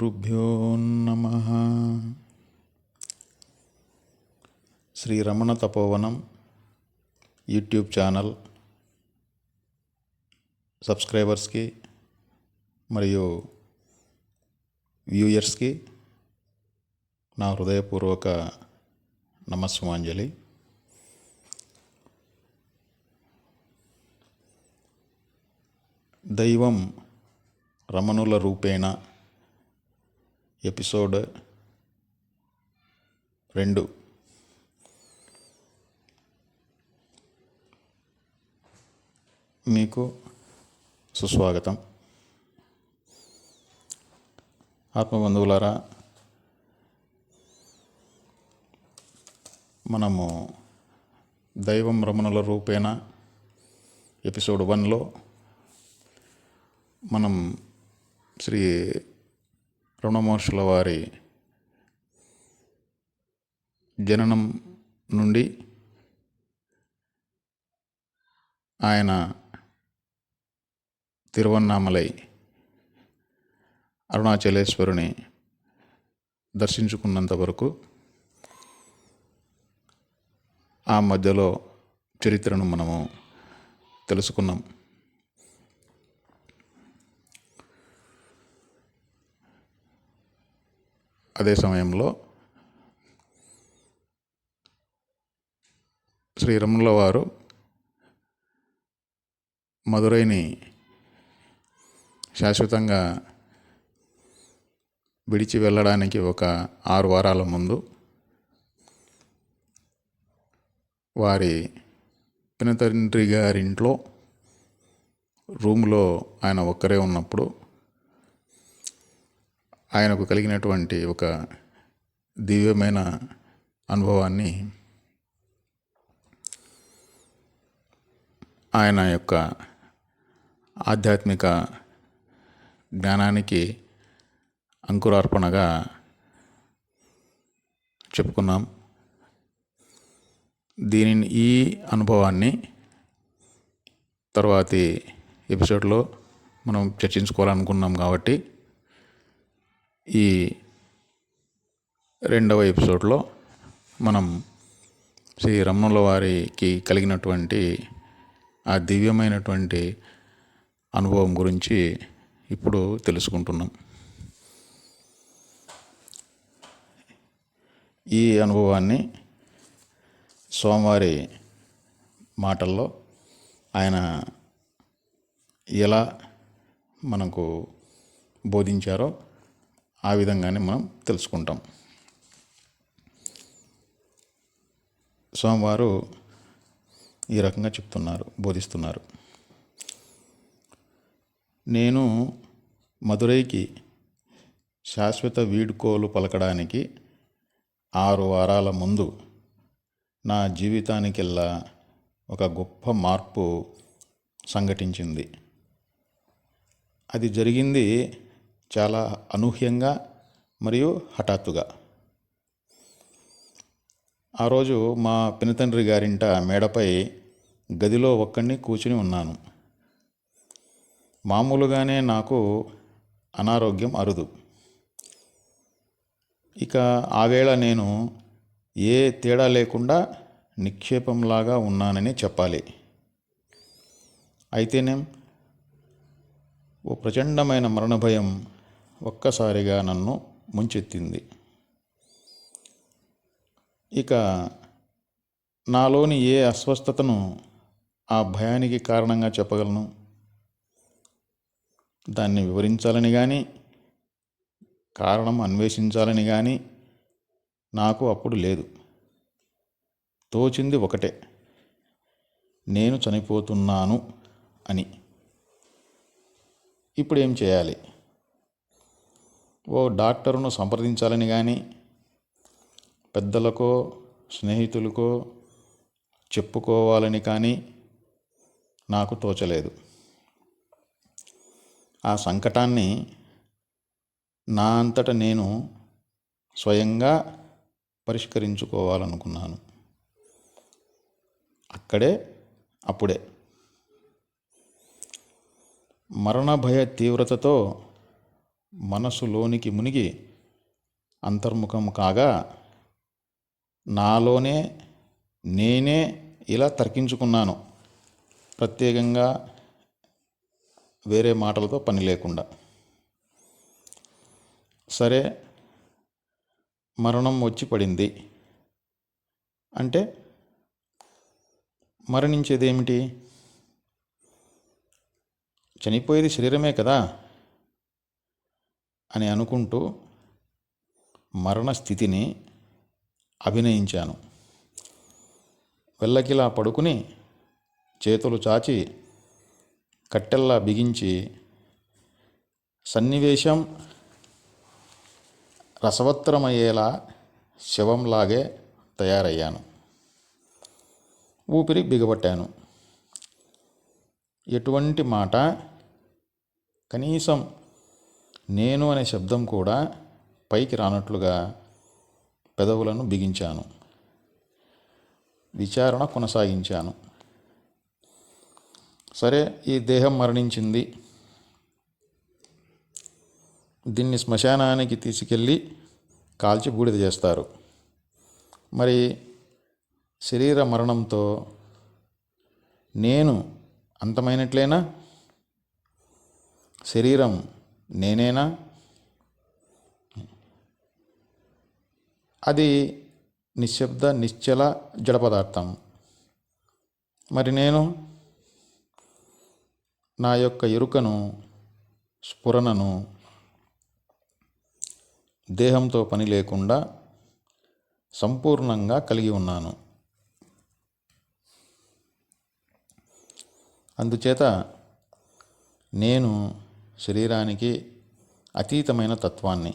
శ్రీగురుభ్యో నమః. Shri Ramana Tapovanam YouTube channel సబ్స్క్రైబర్స్కి మరియు వ్యూయర్స్కి నా హృదయపూర్వక నమస్సుమాంజలి. దైవం రమణుల రూపేణ ఎపిసోడ్ 2. మీకు సుస్వాగతం. ఆత్మబంధువులారా, మనము దైవం రమణుల రూపేణ ఎపిసోడ్ 1లో మనం శ్రీ రమణ మహర్షుల వారి జననం నుండి ఆయన తిరువన్నామలై అరుణాచలేశ్వరుని దర్శించుకున్నంత వరకు ఆ మధ్యలో చరిత్రను మనము తెలుసుకున్నాం. అదే సమయంలో శ్రీ రమణుల వారు మదురైని శాశ్వతంగా విడిచి వెళ్ళడానికి ఒక 6 వారాల ముందు వారి పినతండ్రి గారింట్లో రూమ్లో ఆయన ఒక్కరే ఉన్నప్పుడు ఆయనకు కలిగినటువంటి ఒక దివ్యమైన అనుభవాన్ని ఆయన యొక్క ఆధ్యాత్మిక జ్ఞానానికి అంకురార్పణగా చెప్పుకున్నాం. ఈ అనుభవాన్ని తర్వాతి ఎపిసోడ్లో మనం చర్చించుకోవాలనుకున్నాం కాబట్టి ఈ 2వ ఎపిసోడ్లో మనం శ్రీ రమణుల వారికి కలిగినటువంటి ఆ దివ్యమైనటువంటి అనుభవం గురించి ఇప్పుడు తెలుసుకుంటున్నాం. ఈ అనుభవాన్ని స్వామివారి మాటల్లో ఆయన ఎలా మనకు బోధించారో ఆ విధంగానే మనం తెలుసుకుంటాం. స్వామివారు ఈ రకంగా బోధిస్తున్నారు. నేను మదురైకి శాశ్వత వీడ్కోలు పలకడానికి 6 వారాల ముందు నా జీవితానికెల్లా ఒక గొప్ప మార్పు సంఘటించింది. అది జరిగింది చాలా అనూహ్యంగా మరియు హఠాత్తుగా. ఆ రోజు మా పినతండ్రి గారింట మేడపై గదిలో ఒక్కడిని కూర్చుని ఉన్నాను. మామూలుగానే నాకు అనారోగ్యం అరుదు. ఇక ఆ వేళ నేను ఏ తేడా లేకుండా నిక్షేపంలాగా ఉన్నానని చెప్పాలి. అయితేనేం ఓ ప్రచండమైన మరణ భయం ఒక్కసారిగా నన్ను ముంచెత్తింది. ఇక నాలోని ఏ అస్వస్థతను ఆ భయానికి కారణంగా చెప్పగలను? దాన్ని వివరించాలని కానీ కారణం అన్వేషించాలని కానీ నాకు అప్పుడు లేదు. తోచింది ఒకటే, నేను చనిపోతున్నాను అని. ఇప్పుడు ఏం చేయాలి? ఓ డాక్టరును సంప్రదించాలని కానీ పెద్దలకో స్నేహితులకో చెప్పుకోవాలని కానీ నాకు తోచలేదు. ఆ సంకటాన్ని నా అంతట నేను స్వయంగా పరిష్కరించుకోవాలనుకున్నాను. అప్పుడే మరణ భయ తీవ్రతతో మనసులోనికి మునిగి అంతర్ముఖం కాగా నాలోనే నేనే ఇలా తర్కించుకున్నాను, ప్రత్యేకంగా వేరే మాటలతో పని లేకుండా. సరే, మరణం వచ్చి పడింది అంటే మరణించేదేమిటి? చనిపోయేది శరీరమే కదా అని అనుకుంటూ మరణ స్థితిని అభినయించాను. వెళ్ళకిలా పడుకుని చేతులు చాచి కట్టెల్లా బిగించి సన్నివేశం రసవత్తరమయ్యేలా శవంలాగే తయారయ్యాను. ఊపిరి బిగబట్టాను. ఎటువంటి మాట, కనీసం నేను అనే శబ్దం కూడా పైకి రానట్లుగా పెదవులను బిగించాను. విచారణ కొనసాగించాను. సరే, ఈ దేహం మరణించింది, దీన్ని శ్మశానానికి తీసుకెళ్ళి కాల్చి బూడిద చేస్తారు. మరి శరీర మరణంతో నేను అంతమైనట్లేనా? శరీరం నేనేనా? అది నిశ్శబ్ద నిశ్చల జడ పదార్థం. మరి నేను నా యొక్క ఎరుకను, స్ఫురణను దేహంతో పని లేకుండా సంపూర్ణంగా కలిగి ఉన్నాను. అందుచేత నేను శరీరానికి అతీతమైన తత్వాన్ని.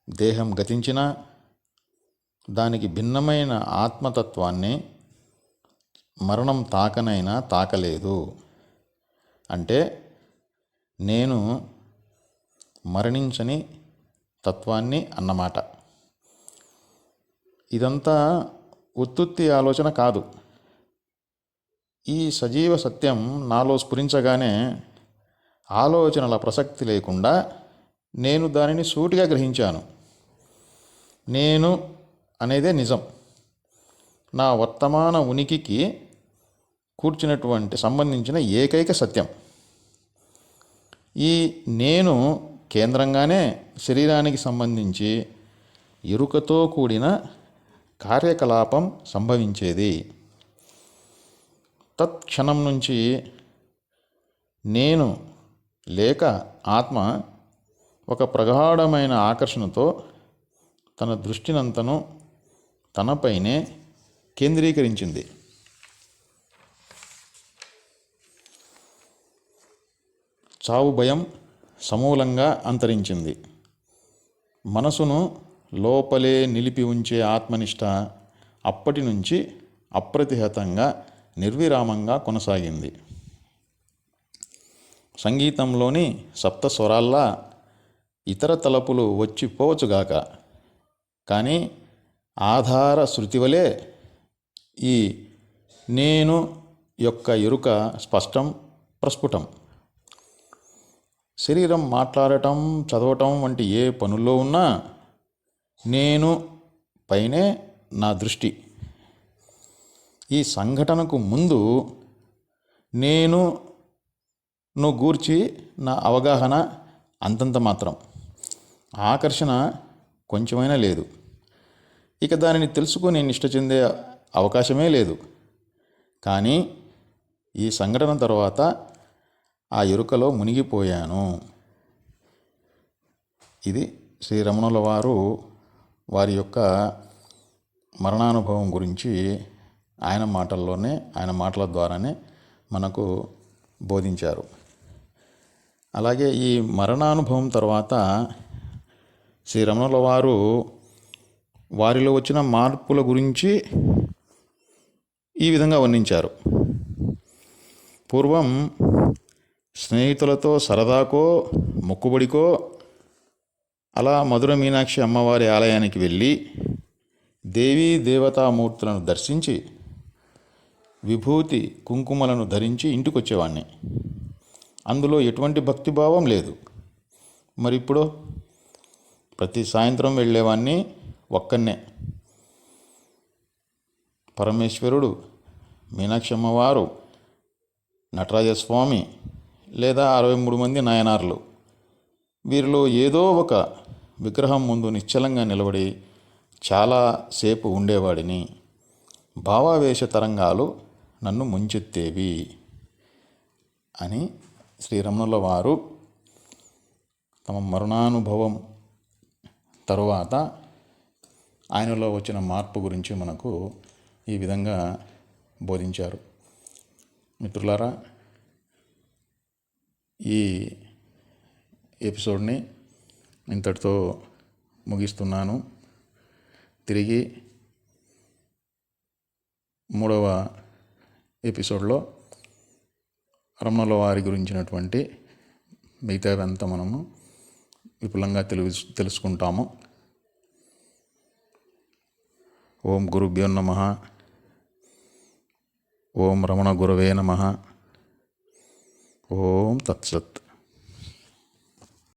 దేహం గతించినా దానికి భిన్నమైన ఆత్మతత్వాన్ని మరణం తాకనైనా తాకలేదు. అంటే నేను మరణించని తత్వాన్ని అన్నమాట. ఇదంతా ఉత్తుత్తి ఆలోచన కాదు. ఈ సజీవ సత్యం నాలో స్ఫురించగానే ఆలోచనల ప్రసక్తి లేకుండా నేను దానిని సూటిగా గ్రహించాను. నేను అనేదే నిజం. నా వర్తమాన ఉనికికి కూర్చున్నటువంటి సంబంధించిన ఏకైక సత్యం. ఈ నేను కేంద్రంగానే శరీరానికి సంబంధించి ఎరుకతో కూడిన కార్యకలాపం సంభవించేది. తత్క్షణం నుంచి నేను లేక ఆత్మ ఒక ప్రగాఢమైన ఆకర్షణతో తన దృష్టినంతను తనపైనే కేంద్రీకరించింది. చావు భయం సమూలంగా అంతరించింది. మనసును లోపలే నిలిపి ఉంచే ఆత్మనిష్ట అప్పటి నుంచి అప్రతిహతంగా నిర్విరామంగా కొనసాగింది. సంగీతంలోని సప్త స్వరాల్లా ఇతర తలపులు వచ్చిపోవచ్చుగాక, కానీ ఆధార శృతివలే ఈ నేను యొక్క ఎరుక స్పష్టం, ప్రస్ఫుటం. శరీరం మాట్లాడటం, చదవటం వంటి ఏ పనుల్లో ఉన్నా నేను పైనే నా దృష్టి. ఈ సంఘటనకు ముందు నేనును గూర్చి నా అవగాహన అంతంత మాత్రం. ఆకర్షణ కొంచెమైనా లేదు. ఇక దానిని తెలుసుకొని నిష్ట చెందే అవకాశమే లేదు. కానీ ఈ సంఘటన తర్వాత ఆ ఎరుకలో మునిగిపోయాను. ఇది శ్రీ రమణుల వారు వారి యొక్క మరణానుభవం గురించి ఆయన మాటల్లోనే, ఆయన మాటల ద్వారానే మనకు బోధించారు. అలాగే ఈ మరణానుభవం తర్వాత శ్రీ రమణుల వారు వారిలో వచ్చిన మార్పుల గురించి ఈ విధంగా వర్ణించారు. పూర్వం స్నేహితులతో సరదాకో మొక్కుబడికో అలా మధుర మీనాక్షి అమ్మవారి ఆలయానికి వెళ్ళి దేవీ దేవతామూర్తులను దర్శించి విభూతి కుంకుమలను ధరించి ఇంటికొచ్చేవాడిని. అందులో ఎటువంటి భక్తిభావం లేదు. మరి ఇప్పుడు ప్రతి సాయంత్రం వెళ్ళేవాడిని ఒక్కనే. పరమేశ్వరుడు, మీనాక్షి అమ్మవారు, నటరాజస్వామి లేదా 63 మంది నాయనార్లు, వీరిలో ఏదో ఒక విగ్రహం ముందు నిశ్చలంగా నిలబడి చాలాసేపు ఉండేవాడిని. భావావేశ తరంగాలు నన్ను ముంచెత్తేవి అని శ్రీరమణుల వారు తమ మరణానుభవం తరువాత ఆయనలో వచ్చిన మార్పు గురించి మనకు ఈ విధంగా బోధించారు. మిత్రులారా, ఈ ఎపిసోడ్ని ఇంతటితో ముగిస్తున్నాను. తిరిగి 3వ ఎపిసోడ్లో రమణుల వారి గురించినటువంటి మిగతాదంతా మనము విపులంగా తెలుసుకుంటాము. ఓం గురుభ్యో నమః. ఓం రమణ గురవే నమః. ఓం తత్సత్.